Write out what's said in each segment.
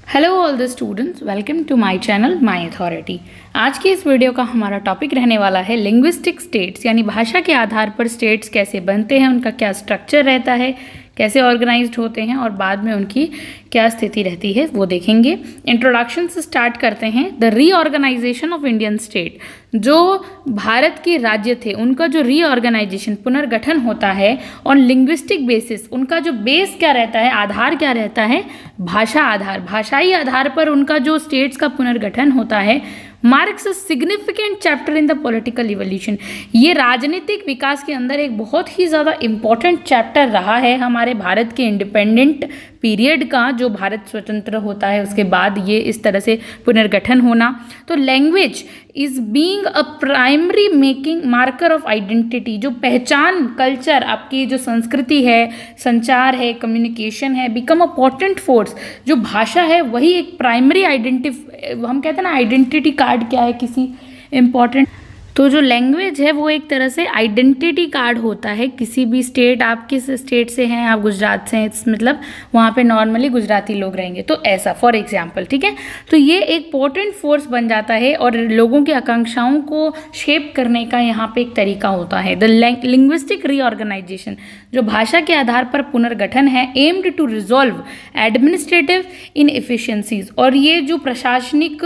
Hello all the students, welcome to my channel my authority. आज की इस video का हमारा टॉपिक रहने वाला है लिंग्विस्टिक स्टेट्स, यानी भाषा के आधार पर स्टेट्स कैसे बनते हैं, उनका क्या स्ट्रक्चर रहता है, कैसे ऑर्गेनाइज्ड होते हैं और बाद में उनकी क्या स्थिति रहती है वो देखेंगे। इंट्रोडक्शन से स्टार्ट करते हैं। The reorganization of Indian state, जो भारत के राज्य थे उनका जो रीऑर्गेनाइजेशन पुनर्गठन होता है ऑन लिंग्विस्टिक बेसिस, उनका जो बेस क्या रहता है, आधार क्या रहता है, भाषा आधार, भाषाई आधार पर उनका जो स्टेट्स का पुनर्गठन होता है, marks a significant chapter in the political evolution. ये राजनीतिक विकास के अंदर एक बहुत ही ज़्यादा इम्पॉर्टेंट चैप्टर रहा है हमारे भारत के इंडिपेंडेंट पीरियड का, जो भारत स्वतंत्र होता है उसके बाद ये इस तरह से पुनर्गठन होना। तो language is being a primary making marker of identity, जो पहचान, कल्चर, आपकी जो संस्कृति है, संचार है, कम्युनिकेशन है, बिकम अ पोटेंट फोर्स। जो भाषा है वही एक प्राइमरी हम कहते हैं ना, आइडेंटिटी कार्ड क्या है किसी इम्पॉर्टेंट, तो जो लैंग्वेज है वो एक तरह से आइडेंटिटी कार्ड होता है किसी भी स्टेट। आप किस स्टेट से हैं, आप गुजरात से हैं, मतलब वहाँ पे नॉर्मली गुजराती लोग रहेंगे, तो ऐसा फॉर एग्जांपल, ठीक है। तो ये एक पोटेंट फोर्स बन जाता है और लोगों की आकांक्षाओं को शेप करने का यहाँ पे एक तरीका होता है। द लिंग्विस्टिक रीऑर्गेनाइजेशन, जो भाषा के आधार पर पुनर्गठन है, aimed to resolve administrative inefficiencies, और ये जो प्रशासनिक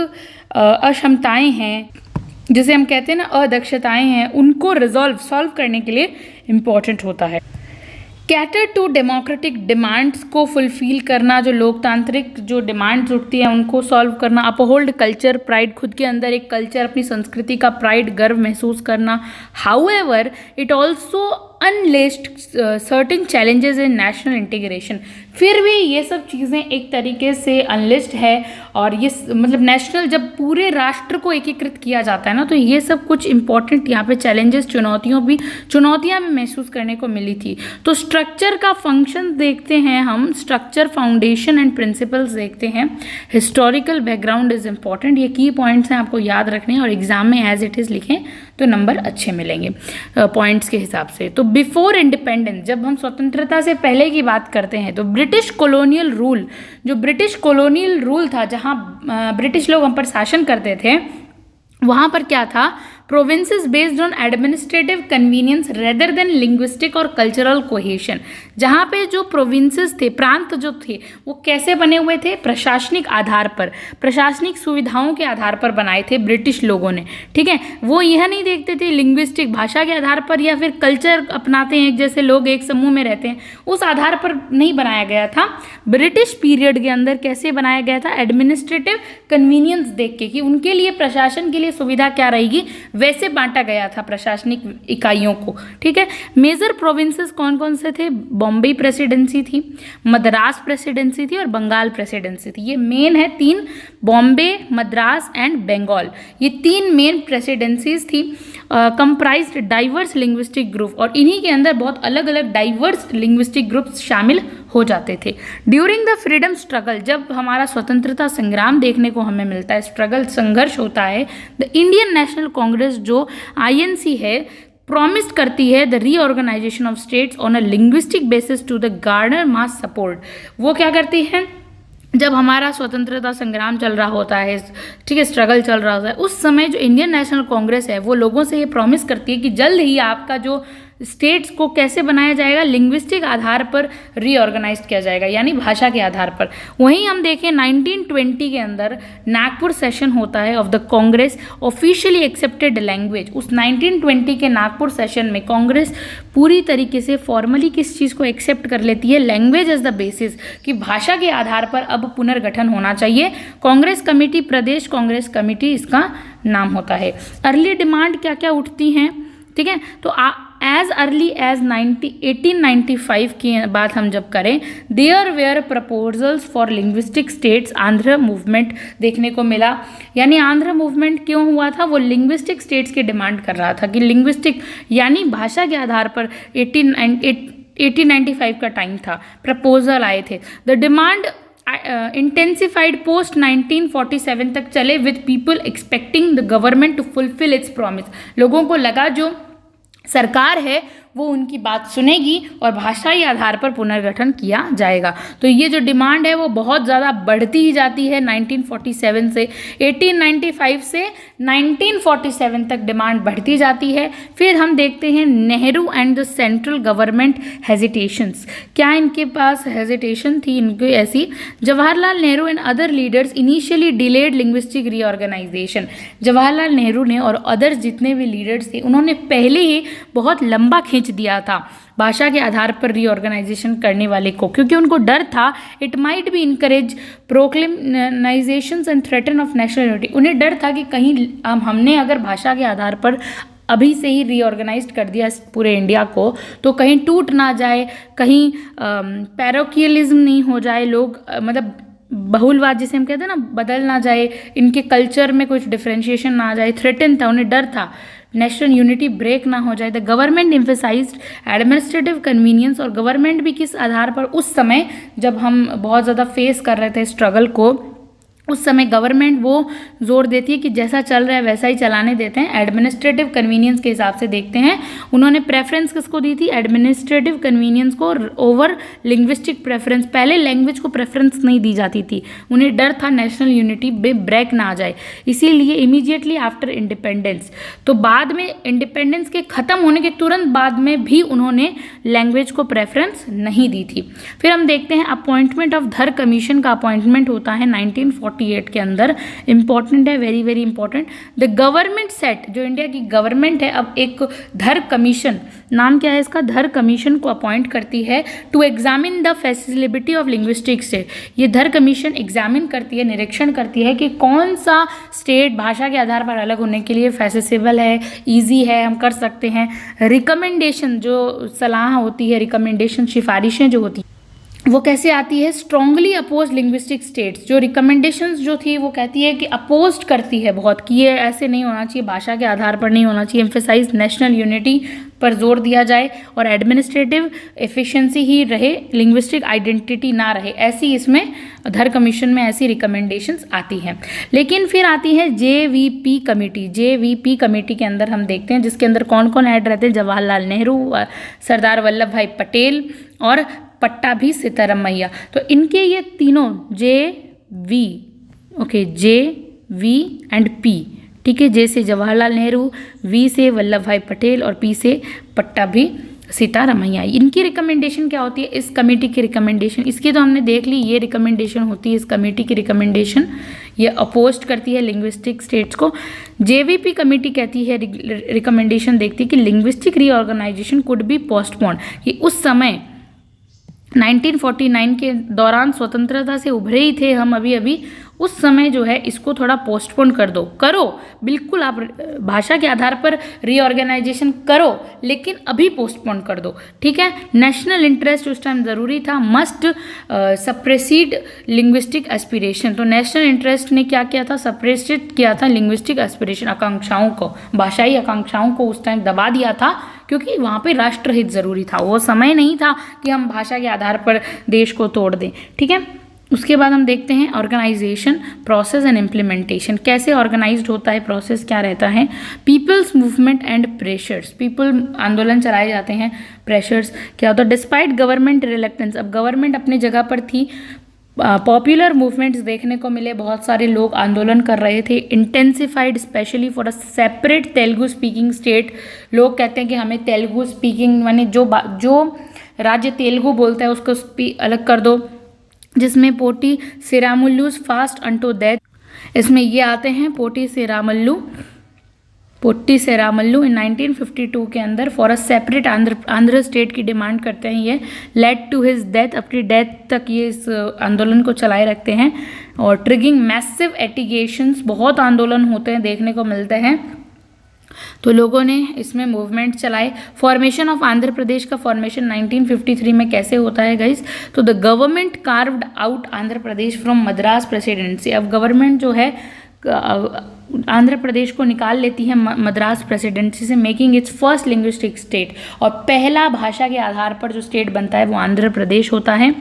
अक्षमताएं हैं, जिसे हम कहते हैं ना अदक्षताएं हैं, उनको सॉल्व करने के लिए इम्पॉर्टेंट होता है। कैटर टू डेमोक्रेटिक डिमांड्स को फुलफिल करना, जो लोकतांत्रिक जो डिमांड्स उठती हैं उनको सॉल्व करना। अपहोल्ड कल्चर प्राइड, खुद के अंदर एक कल्चर, अपनी संस्कृति का प्राइड, गर्व महसूस करना। However it also unleashed certain challenges in national integration, फिर भी ये सब चीज़ें एक तरीके से अनलिस्ट है, और ये मतलब नेशनल, जब पूरे राष्ट्र को एकीकृत किया जाता है ना, तो ये सब कुछ इंपॉर्टेंट यहाँ पे चैलेंजेस, चुनौतियाँ भी महसूस करने को मिली थी। तो स्ट्रक्चर का फंक्शन देखते हैं हम, स्ट्रक्चर, फाउंडेशन एंड प्रिंसिपल्स देखते हैं। हिस्टोरिकल बैकग्राउंड इज इंपॉर्टेंट, ये की पॉइंट्स हैं, आपको याद रखने हैं और एग्जाम में एज इट इज़ लिखें तो नंबर अच्छे मिलेंगे पॉइंट्स के हिसाब से। तो बिफोर इंडिपेंडेंस, जब हम स्वतंत्रता से पहले की बात करते हैं, तो ब्रिटिश कॉलोनियल रूल, जो ब्रिटिश कॉलोनियल रूल था, जहाँ ब्रिटिश लोग हम पर शासन करते थे, वहाँ पर क्या था, provinces based on administrative convenience rather than linguistic और कल्चरल कोहेशन। जहाँ पे जो प्रोविंसेस थे, प्रांत जो थे, वो कैसे बने हुए थे, प्रशासनिक आधार पर, प्रशासनिक सुविधाओं के आधार पर बनाए थे ब्रिटिश लोगों ने, ठीक है। वो यह नहीं देखते थे लिंग्विस्टिक, भाषा के आधार पर या फिर कल्चर अपनाते हैं, जैसे लोग एक समूह में रहते हैं, उस आधार पर नहीं बनाया गया था। ब्रिटिश पीरियड के अंदर कैसे बनाया गया था, एडमिनिस्ट्रेटिव कन्वीनियंस देख के, कि उनके लिए प्रशासन के लिए सुविधा क्या रहेगी, वैसे बांटा गया था प्रशासनिक इकाइयों को, ठीक है। मेजर प्रोविंसेस कौन कौन से थे, बॉम्बे प्रेसिडेंसी थी, मद्रास प्रेसिडेंसी थी और बंगाल प्रेसिडेंसी थी। ये मेन है तीन, बॉम्बे, मद्रास एंड बंगाल, ये तीन मेन प्रेसिडेंसीज थी। कंप्राइज्ड डाइवर्स लिंग्विस्टिक ग्रुप, और इन्हीं के अंदर बहुत अलग अलग डाइवर्स लिंग्विस्टिक ग्रुप्स शामिल हो जाते थे। ड्यूरिंग द फ्रीडम स्ट्रगल, जब हमारा स्वतंत्रता संग्राम देखने को हमें मिलता है, स्ट्रगल, संघर्ष होता है, द इंडियन नेशनल कांग्रेस जो INC है, प्रॉमिस करती है the reorganization of states on a linguistic basis to the garner mass support. वो क्या करती है, जब हमारा स्वतंत्रता संग्राम चल रहा होता है, ठीक है, स्ट्रगल चल रहा होता है, उस समय जो इंडियन नेशनल कांग्रेस है वो लोगों से ये प्रॉमिस करती है कि जल्द ही आपका जो स्टेट्स को कैसे बनाया जाएगा, लिंग्विस्टिक आधार पर रीऑर्गेनाइज किया जाएगा, यानी भाषा के आधार पर। वहीं हम देखें 1920 के अंदर नागपुर सेशन होता है of the Congress, officially accepted language. उस 1920 के नागपुर सेशन में कांग्रेस पूरी तरीके से फॉर्मली किस चीज़ को एक्सेप्ट कर लेती है, लैंग्वेज एज द बेसिस, कि भाषा के आधार पर अब पुनर्गठन होना चाहिए। कांग्रेस कमेटी, प्रदेश कांग्रेस कमेटी इसका नाम होता है। अर्ली डिमांड क्या क्या उठती हैं, ठीक है। तो एज अर्ली एज 1895 की बात हम जब करें, there were proposals for linguistic states, Andhra movement देखने को मिला। यानी आंध्र मूवमेंट क्यों हुआ था, वो लिंग्विस्टिक स्टेट्स की डिमांड कर रहा था कि लिंग्विस्टिक यानी भाषा के आधार पर 1895 का टाइम था, प्रपोजल आए थे। द डिमांड इंटेंसिफाइड पोस्ट 1947 तक चले, with people expecting the government to fulfil its promise. लोगों को लगा जो सरकार है वो उनकी बात सुनेगी और भाषाई आधार पर पुनर्गठन किया जाएगा। तो ये जो डिमांड है वो बहुत ज़्यादा बढ़ती ही जाती है 1947 से 1895 से 1947 तक डिमांड बढ़ती जाती है। फिर हम देखते हैं Nehru and the central government hesitations. क्या इनके पास हेजिटेशन थी इनकी ऐसी? Jawaharlal Nehru and other leaders initially delayed linguistic reorganization. Jawaharlal Nehru ने और अदर्स जितने भी लीडर्स थे उन्होंने पहले ही बहुत लंबा खींच दिया था भाषा के आधार पर रीऑर्गेनाइजेशन करने वाले को, क्योंकि उनको डर था it might be encourage proclamations and threaten of national unity. उन्हें डर था कि कहीं हमने अगर भाषा के आधार पर अभी से ही रीऑर्गेनाइज कर दिया पूरे इंडिया को तो कहीं टूट ना जाए, कहीं पैरोकियलिज्म नहीं हो जाए, लोग मतलब बहुलवाद जिसे हम कहते हैं ना बदल ना जाए, इनके कल्चर में कुछ डिफ्रेंशिएशन ना आ जाए, थ्रेटन था, उन्हें डर था नेशनल यूनिटी ब्रेक ना हो जाए। The government emphasised administrative convenience. और गवर्नमेंट भी किस आधार पर, उस समय जब हम बहुत ज़्यादा फेस कर रहे थे स्ट्रगल को, उस समय गवर्नमेंट वो जोर देती है कि जैसा चल रहा है वैसा ही चलाने देते हैं, एडमिनिस्ट्रेटिव कन्वीनियंस के हिसाब से देखते हैं। उन्होंने प्रेफरेंस किसको दी थी? एडमिनिस्ट्रेटिव कन्वीनियंस को ओवर लिंग्विस्टिक प्रेफरेंस। पहले लैंग्वेज को प्रेफरेंस नहीं दी जाती थी, उन्हें डर था नेशनल यूनिटी में ब्रेक ना आ जाए, इसीलिए इमीडिएटली आफ्टर इंडिपेंडेंस, तो बाद में इंडिपेंडेंस के ख़त्म होने के तुरंत बाद में भी उन्होंने लैंग्वेज को प्रेफरेंस नहीं दी थी। फिर हम देखते हैं अपॉइंटमेंट ऑफ धर कमीशन का अपॉइंटमेंट होता है 1948 के अंदर, इंपॉर्टेंट है, very very important. The government set, जो इंडिया की गवर्नमेंट है अब एक धर कमीशन, नाम क्या है इसका? धर कमीशन को अपॉइंट करती है to examine the facility of linguistic state. ये धर कमीशन एग्जामिन करती है, निरीक्षण करती है कि कौन सा स्टेट भाषा के आधार पर अलग होने के लिए फैसिबल है, ईजी है, हम कर सकते हैं। रिकमेंडेशन, जो सलाह होती है, रिकमेंडेशन सिफारिशें जो होती है वो कैसे आती है? Strongly oppose linguistic states. जो रिकमेंडेशंस जो थी वो कहती है कि अपोज करती है बहुत कि ये ऐसे नहीं होना चाहिए, भाषा के आधार पर नहीं होना चाहिए, एम्फेसाइज नेशनल यूनिटी पर जोर दिया जाए और एडमिनिस्ट्रेटिव एफिशिएंसी ही रहे, लिंग्विस्टिक आइडेंटिटी ना रहे, ऐसी इसमें धर कमीशन में ऐसी रिकमेंडेशंस आती हैं। लेकिन फिर आती है JVP कमेटी। JVP कमेटी के अंदर हम देखते हैं जिसके अंदर कौन कौन ऐड रहते हैं? जवाहरलाल नेहरू, सरदार वल्लभ भाई पटेल और पट्टाभी सीतारामैया। तो इनके ये तीनों JV, okay, JV and P, ठीक है, J से जवाहरलाल नेहरू, V से वल्लभ भाई पटेल और P से पट्टाभी सीतारामैया। इनकी रिकमेंडेशन क्या होती है? इस कमेटी की रिकमेंडेशन, इसकी तो हमने देख ली, ये रिकमेंडेशन होती है इस कमेटी की रिकमेंडेशन, ये अपोस्ट करती है लिंग्विस्टिक स्टेट्स को। JVP कमेटी कहती है, रिकमेंडेशन देखती है कि linguistic reorganization could be postponed, कि उस समय 1949 के दौरान स्वतंत्रता से उभरे ही थे हम अभी, उस समय जो है इसको थोड़ा पोस्टपोन कर दो, करो बिल्कुल, आप भाषा के आधार पर रीऑर्गेनाइजेशन करो लेकिन अभी पोस्टपोन कर दो, ठीक है। नेशनल इंटरेस्ट उस टाइम ज़रूरी था, मस्ट सप्रेसिड लिंग्विस्टिक एस्पिरेशन। तो नेशनल इंटरेस्ट ने क्या किया था? सप्रेसिड किया था लिंग्विस्टिक एस्पिरेशन, आकांक्षाओं को, भाषाई आकांक्षाओं को उस टाइम दबा दिया था, क्योंकि वहाँ पे राष्ट्रहित ज़रूरी था, वो समय नहीं था कि हम भाषा के आधार पर देश को तोड़ दें, ठीक है। उसके बाद हम देखते हैं ऑर्गेनाइजेशन, प्रोसेस एंड इम्प्लीमेंटेशन, कैसे ऑर्गेनाइज्ड होता है, प्रोसेस क्या रहता है। People's movement and pressures, people आंदोलन चलाए जाते हैं, प्रेशर्स क्या होता है? डिस्पाइट गवर्नमेंट रिलेक्टेंस, अब गवर्नमेंट अपनी जगह पर थी, पॉपुलर मूवमेंट्स देखने को मिले, बहुत सारे लोग आंदोलन कर रहे थे। Intensified specially for a separate Telugu speaking state, लोग कहते हैं कि हमें तेलुगु स्पीकिंग माने जो राज्य तेलुगु बोलता है उसको अलग कर दो, जिसमें पोटी श्रीरामुलु's फास्ट अंटू डेथ, इसमें ये आते हैं पोटी श्रीरामुलु इन 1952 के अंदर for a separate Andhra state की डिमांड करते हैं। ये लेड टू हिज डेथ, अपनी डेथ तक ये इस आंदोलन को चलाए रखते हैं। और ट्रिगिंग मैसिव एटिगेशंस, बहुत आंदोलन होते हैं देखने को मिलते हैं, तो लोगों ने इसमें मूवमेंट चलाए। फॉर्मेशन ऑफ आंध्र प्रदेश का फॉर्मेशन 1953 में कैसे होता है गाइस? तो the government carved out Andhra Pradesh from Madras presidency, अब गवर्नमेंट जो है आंध्र प्रदेश को निकाल लेती है मद्रास प्रेसिडेंसी से, making it's first linguistic state, और पहला भाषा के आधार पर जो स्टेट बनता है वो आंध्र प्रदेश होता है।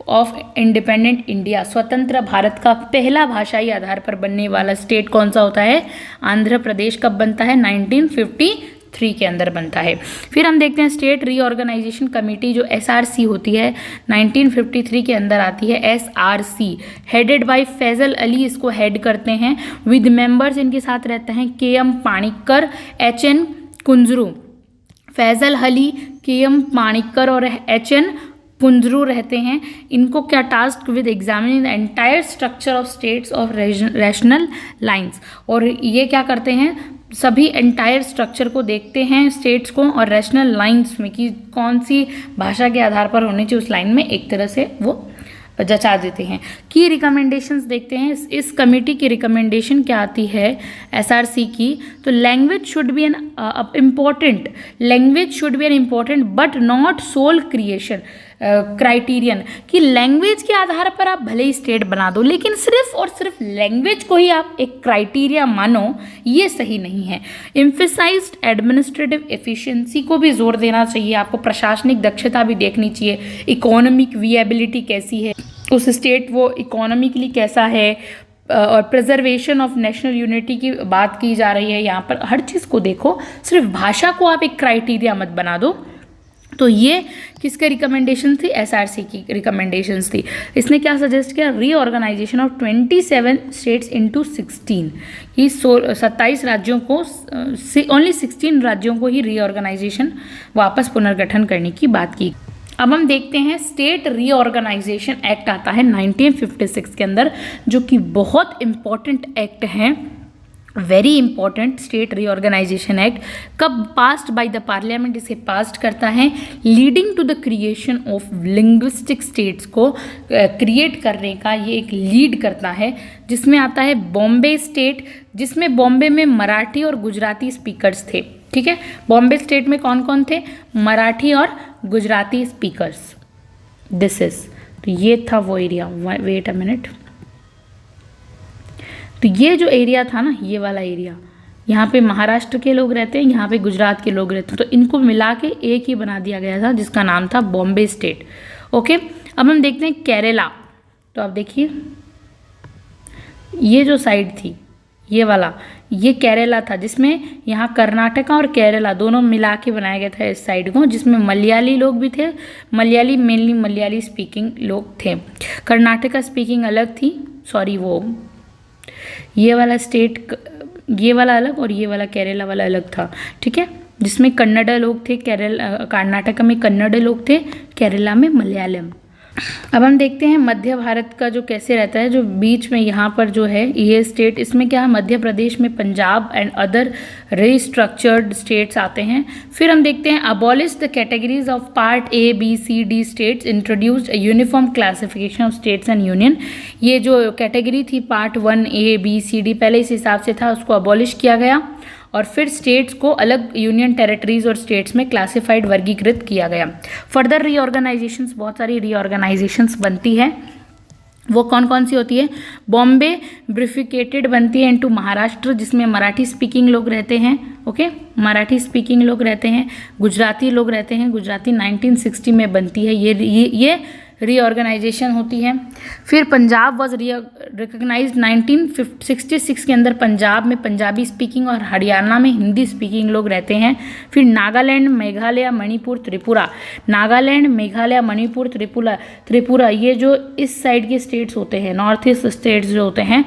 ऑफ इंडिपेंडेंट इंडिया, स्वतंत्र भारत का पहला भाषाई आधार पर बनने वाला स्टेट कौन सा होता है? आंध्र प्रदेश। कब बनता है? 1953 3 के अंदर बनता है। फिर हम देखते हैं स्टेट रीऑर्गेनाइजेशन कमेटी जो SRC होती है 1953 के अंदर आती है। SRC headed by Fazal Ali इसको हेड करते हैं। विद मेंबर्स इनके साथ रहते हैं KM Panikkar, HN Kunzru. Faizal Ali, KM Panikkar और HN कुंजरू रहते हैं। इनको क्या task with examining the entire structure of states of rational lines, और ये क्या करते हैं, सभी एंटायर स्ट्रक्चर को देखते हैं स्टेट्स को और रैशनल लाइंस में कि कौन सी भाषा के आधार पर होनी चाहिए उस लाइन में, एक तरह से वो जचा देते हैं। की रिकमेंडेशंस देखते हैं, इस कमेटी की रिकमेंडेशन क्या आती है SRC की, तो language should be an important but not sole creation criterion, कि लैंग्वेज के आधार पर आप भले ही स्टेट बना दो लेकिन सिर्फ और सिर्फ लैंग्वेज को ही आप एक क्राइटेरिया मानो, ये सही नहीं है। एम्फेसाइज्ड एडमिनिस्ट्रेटिव एफिशिएंसी को भी जोर देना चाहिए, आपको प्रशासनिक दक्षता भी देखनी चाहिए, इकोनॉमिक विएबिलिटी कैसी है उस स्टेट, वो इकोनॉमिकली कैसा है, और प्रिजर्वेशन ऑफ नेशनल यूनिटी की बात की जा रही है यहाँ पर। हर चीज़ को देखो, सिर्फ भाषा को आप एक क्राइटेरिया मत बना दो। तो ये किसके रिकमेंडेशन थी, SRC की रिकमेंडेशंस थी। इसने क्या सजेस्ट किया, रीऑर्गेनाइजेशन ऑफ 27 स्टेट्स इनटू 16, कि 27 राज्यों को, ओनली 16 राज्यों को ही रीऑर्गेनाइजेशन वापस पुनर्गठन करने की बात की। अब हम देखते हैं स्टेट रीऑर्गेनाइजेशन एक्ट आता है 1956 के अंदर, जो कि बहुत इम्पॉर्टेंट एक्ट है, very important state reorganization act. कब पास्ड बाय द पार्लियामेंट, इसे पास्ड करता है leading to the creation of linguistic states को क्रिएट करने का ये एक लीड करता है, जिसमें आता है बॉम्बे स्टेट, जिसमें बॉम्बे में मराठी और गुजराती स्पीकर्स थे। ठीक है, बॉम्बे स्टेट में कौन कौन थे, मराठी और गुजराती स्पीकर्स। दिस इज, तो ये था वो एरिया। वेट अ मिनट, तो ये जो एरिया था ना, ये वाला एरिया, यहाँ पे महाराष्ट्र के लोग रहते हैं, यहाँ पे गुजरात के लोग रहते हैं, तो इनको मिला के एक ही बना दिया गया था जिसका नाम था बॉम्बे स्टेट। ओके, अब हम देखते हैं केरला। तो आप देखिए, ये जो साइड थी, ये वाला, ये केरला था, जिसमें यहाँ कर्नाटका और केरला दोनों मिला के बनाया गया था इस साइड को, जिसमें मलयाली लोग भी थे, मलयाली मेनली मलयाली स्पीकिंग लोग थे। कर्नाटका स्पीकिंग अलग थी, सॉरी, वो ये वाला स्टेट, ये वाला अलग और ये वाला केरला वाला अलग था। ठीक है, जिसमें कन्नड़ा लोग थे, कर्नाटका में कन्नड़ लोग थे, केरला में मलयालम। अब हम देखते हैं मध्य भारत का जो कैसे रहता है, जो बीच में यहाँ पर जो है ये स्टेट, इसमें क्या है, मध्य प्रदेश में Punjab and other restructured states आते हैं। फिर हम देखते हैं abolish the categories of part A, B, C, D states, introduced a uniform classification of states and union. ये जो कैटेगरी थी part 1 A, B, C, D पहले इस हिसाब से था, उसको अबॉलिश किया गया और फिर स्टेट्स को अलग यूनियन टेरिटरीज और स्टेट्स में क्लासिफाइड, वर्गीकृत किया गया। फर्दर रीऑर्गेनाइजेशंस, बहुत सारी रीऑर्गेनाइजेशंस बनती है, वो कौन कौन सी होती है, बॉम्बे ब्रिफिकेटेड बनती है इनटू महाराष्ट्र, जिसमें मराठी स्पीकिंग लोग रहते हैं। ओके, मराठी स्पीकिंग लोग रहते हैं, गुजराती लोग रहते हैं, गुजराती 1960 में बनती है, ये रीऑर्गेनाइजेशन होती है। फिर पंजाब वॉज रिकग्नाइज्ड 1966 के अंदर, पंजाब में पंजाबी स्पीकिंग और हरियाणा में हिंदी स्पीकिंग लोग रहते हैं। फिर नागालैंड, मेघालय, मणिपुर, त्रिपुरा, नागालैंड, मेघालय, मणिपुर, त्रिपुरा, ये जो इस साइड के स्टेट्स होते हैं, नॉर्थ ईस्ट स्टेट्स जो होते हैं,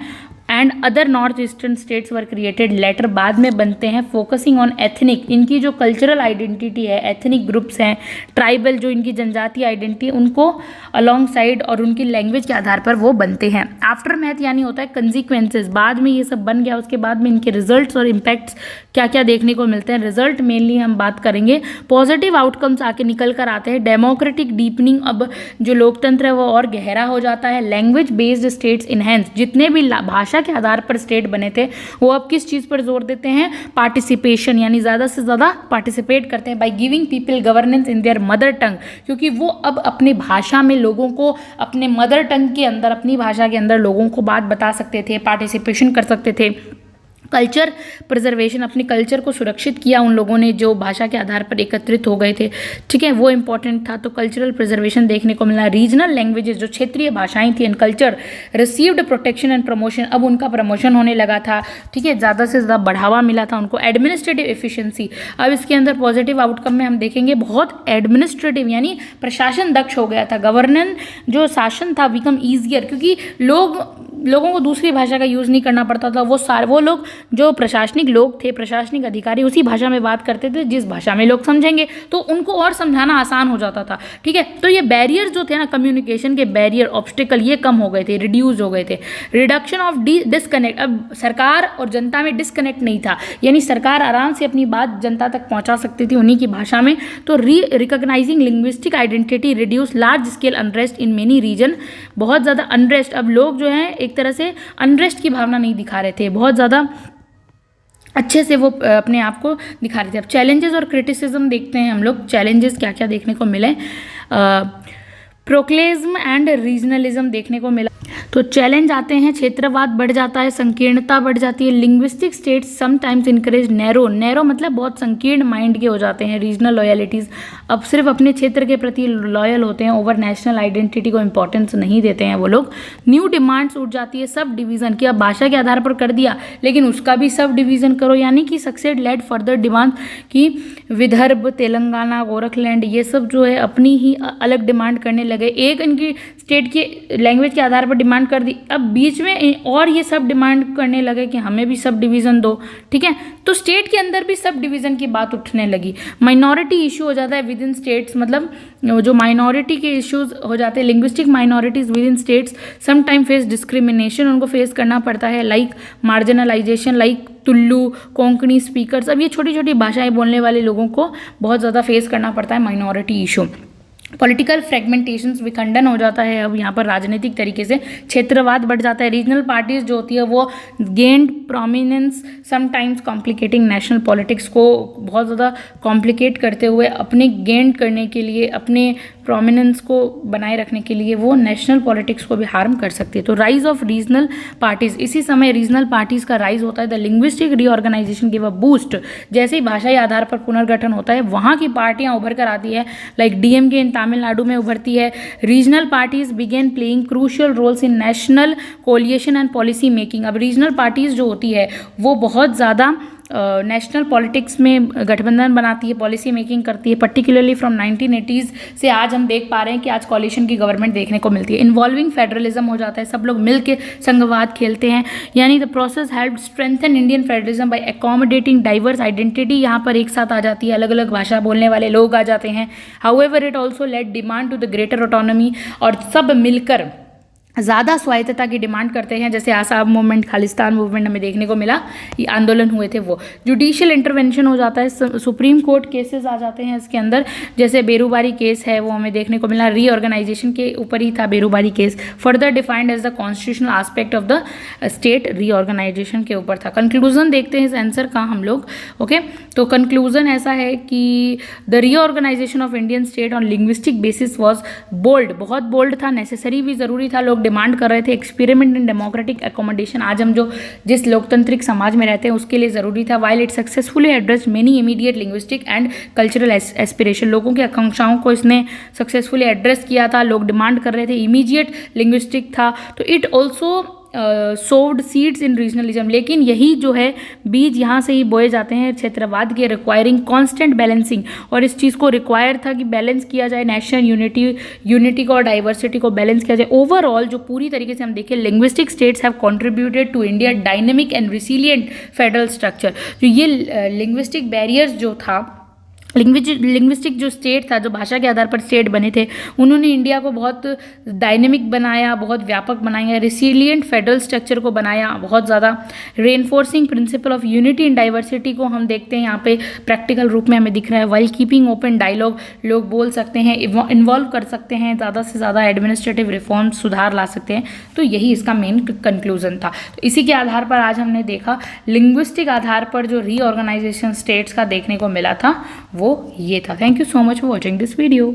and other north eastern states were created later, बाद में बनते हैं, फोकसिंग ऑन एथनिक, इनकी जो कल्चरल आइडेंटिटी है, एथनिक ग्रुप्स हैं, ट्राइबल जो इनकी जनजातीय आइडेंटिटी है, उनको अलॉन्ग साइड और उनकी लैंग्वेज के आधार पर वो बनते हैं। आफ्टर मैथ यानी होता है कंसिक्वेंसेज, बाद में ये सब बन गया, उसके बाद में इनके रिजल्ट्स और इम्पैक्ट्स क्या क्या देखने को मिलते हैं। रिजल्ट मेनली हम बात करेंगे, पॉजिटिव आउटकम्स आके निकल कर आते हैं, डेमोक्रेटिक डीपनिंग, अब जो लोकतंत्र है वो और गहरा हो जाता है, लैंग्वेज बेस्ड स्टेट्स इनहेंस, जितने भी भाषा के आधार पर स्टेट बने थे वो अब किस चीज़ पर जोर देते हैं, पार्टिसिपेशन, यानी ज़्यादा से ज़्यादा पार्टिसिपेट करते हैं, by giving people governance in their mother tongue, क्योंकि वो अब अपनी भाषा में लोगों को, अपने मदर टंग के अंदर, अपनी भाषा के अंदर लोगों को बात बता सकते थे, पार्टिसिपेशन कर सकते थे, कल्चर प्रिजर्वेशन, अपने कल्चर को सुरक्षित किया उन लोगों ने जो भाषा के आधार पर एकत्रित हो गए थे, ठीक है, वो इंपॉर्टेंट था। तो कल्चरल प्रिजर्वेशन देखने को मिला। रीजनल लैंग्वेजेस, जो क्षेत्रीय भाषाएं थी and culture received protection and promotion, अब उनका प्रमोशन होने लगा था, ठीक है, ज़्यादा से ज़्यादा बढ़ावा मिला था उनको। एडमिनिस्ट्रेटिव एफिशिएंसी, अब इसके अंदर पॉजिटिव आउटकम में हम देखेंगे बहुत एडमिनिस्ट्रेटिव यानी प्रशासन दक्ष हो गया था। गवर्नेंस जो शासन था बिकम ईजियर, क्योंकि लोगों को दूसरी भाषा का यूज़ नहीं करना पड़ता था। वो लोग जो प्रशासनिक लोग थे, प्रशासनिक अधिकारी, उसी भाषा में बात करते थे जिस भाषा में लोग समझेंगे, तो उनको और समझाना आसान हो जाता था, ठीक है। तो ये बैरियर जो थे ना, कम्युनिकेशन के बैरियर, ऑब्स्टिकल, ये कम हो गए थे, रिड्यूस हो गए थे। रिडक्शन ऑफ डिस्कनेक्ट, अब सरकार और जनता में डिस्कनेक्ट नहीं था, यानी सरकार आराम से अपनी बात जनता तक पहुंचा सकती थी उन्हीं की भाषा में। तो recognizing linguistic identity reduce large scale unrest in many region, बहुत ज़्यादा अनरेस्ट, अब लोग जो हैं एक तरह से अनरेस्ट की भावना नहीं दिखा रहे थे, बहुत ज़्यादा अच्छे से वो अपने आप को दिखा रहे थे। अब चैलेंजेस और क्रिटिसिज्म देखते हैं हम लोग, चैलेंजेस क्या क्या देखने को मिले। प्रोक्लेज्म एंड रीजनलिज्म देखने को मिला। तो चैलेंज आते हैं, क्षेत्रवाद बढ़ जाता है, संकीर्णता बढ़ जाती है। Linguistic states sometimes encourage narrow मतलब बहुत संकीर्ण माइंड के हो जाते हैं। रीजनल लॉयलिटीज़, अब सिर्फ अपने क्षेत्र के प्रति लॉयल होते हैं, ओवर नेशनल आइडेंटिटी को इंपॉर्टेंस नहीं देते हैं वो लोग। न्यू डिमांड्स उठ जाती है, सब डिवीज़न की, अब भाषा के आधार पर कर दिया लेकिन उसका भी सब डिवीज़न करो, यानी कि सक्सेड लेड फर्दर डिमांड की विदर्भ, तेलंगाना, गोरखलैंड, ये सब जो है अपनी ही अलग डिमांड करने लगे। एक इनकी स्टेट की लैंग्वेज के आधार पर डिमांड कर दी, अब बीच में और ये सब डिमांड करने लगे कि हमें भी सब डिवीज़न दो, ठीक है। तो स्टेट के अंदर भी सब डिवीज़न की बात उठने लगी। माइनॉरिटी इशू हो जाता है विद इन स्टेट्स, मतलब जो माइनॉरिटी के इश्यूज हो जाते हैं, linguistic minorities within states sometime face discrimination, उनको फेस करना पड़ता है, like marginalisation, like Tulu, Konkani speakers, अब ये छोटी छोटी भाषाएं बोलने वाले लोगों को बहुत ज़्यादा फेस करना पड़ता है माइनॉरिटी इशू। पॉलिटिकल फ्रेगमेंटेशंस, विखंडन हो जाता है अब यहाँ पर राजनीतिक तरीके से, क्षेत्रवाद बढ़ जाता है। रीजनल पार्टीज जो होती है वो gained prominence, sometimes complicating national politics को बहुत ज़्यादा कॉम्प्लिकेट करते हुए अपने गेंड करने के लिए, अपने प्रोमिनेंस को बनाए रखने के लिए वो नेशनल पॉलिटिक्स को भी हार्म कर सकती है। तो राइज ऑफ रीजनल पार्टीज, इसी समय रीजनल पार्टीज का राइज होता है। The linguistic reorganization give a boost, जैसे ही भाषाई आधार पर पुनर्गठन होता है वहाँ की पार्टियाँ उभर कर आती है, लाइक डीएमके इन तमिलनाडु में उभरती है। Regional parties begin playing crucial roles in national coalition and policy making, अब रीजनल पार्टीज जो होती है वो बहुत ज़्यादा नेशनल पॉलिटिक्स में गठबंधन बनाती है, पॉलिसी मेकिंग करती है। पर्टिकुलरली फ्रॉम 1980s से आज हम देख पा रहे हैं कि आज कॉलिशन की गवर्नमेंट देखने को मिलती है। इन्वॉल्विंग फेडरलिज्म हो जाता है, सब लोग मिल के संघवाद खेलते हैं, यानी the process help strengthen Indian federalism by accommodating diverse identity, यहाँ पर एक साथ आ जाती है, अलग अलग भाषा बोलने वाले लोग आ जाते हैं। However it also led demand to the greater autonomy, और सब मिलकर ज़्यादा स्वायत्तता की डिमांड करते हैं, जैसे आसाम मूवमेंट, खालिस्तान मूवमेंट हमें देखने को मिला, ये आंदोलन हुए थे वो। जुडिशियल इंटरवेंशन हो जाता है, सुप्रीम कोर्ट केसेस आ जाते हैं इसके अंदर, जैसे बेरूबारी केस है वो हमें देखने को मिला, रीऑर्गेनाइजेशन के ऊपर ही था Berubari case, further defined as the constitutional aspect of the state, reorganization के ऊपर था। कंक्लूजन देखते हैं इस आंसर का हम लोग, ओके। तो कंक्लूजन ऐसा है कि the reorganization of Indian state on linguistic basis was bold, बहुत बोल्ड था, नेसेसरी भी ज़रूरी था, लोग डिमांड कर रहे थे। एक्सपेरिमेंट इन डेमोक्रेटिक एकोमोडेशन, आज हम जो जिस लोकतांत्रिक समाज में रहते हैं उसके लिए ज़रूरी था। While it successfully address many immediate linguistic and cultural aspiration, लोगों की आकांक्षाओं को इसने सक्सेसफुली एड्रेस किया था, लोग डिमांड कर रहे थे, इमीडिएट लिंग्विस्टिक था। तो it also sowed seeds in regionalism, लेकिन यही जो है बीज यहाँ से ही बोए जाते हैं क्षेत्रवाद के, रिक्वायरिंग कांस्टेंट बैलेंसिंग, और इस चीज़ को रिक्वायर था कि बैलेंस किया जाए, नेशनल यूनिटी को और डाइवर्सिटी को बैलेंस किया जाए। ओवरऑल जो पूरी तरीके से हम देखें, linguistic states have contributed to India dynamic and resilient federal structure. जो ये लिंग्विस्टिक बैरियर्स जो था, लिंग्विस्टिक जो स्टेट था, जो भाषा के आधार पर स्टेट बने थे, उन्होंने इंडिया को बहुत डायनेमिक बनाया, बहुत व्यापक बनाया, रिसिलियंट फेडरल स्ट्रक्चर को बनाया बहुत ज़्यादा। Reinforcing principle of unity in diversity को हम देखते हैं यहाँ पे प्रैक्टिकल रूप में हमें दिख रहा है। वाइल कीपिंग ओपन डायलॉग, लोग बोल सकते हैं, इन्वॉल्व कर सकते हैं, ज़्यादा से ज़्यादा एडमिनिस्ट्रेटिव रिफॉर्म सुधार ला सकते हैं। तो यही इसका मेन कंक्लूजन था। तो इसी के आधार पर आज हमने देखा लिंग्विस्टिक आधार पर जो रीऑर्गेनाइजेशन स्टेट्स का देखने को मिला था वो ये था। Thank you so much for watching this video.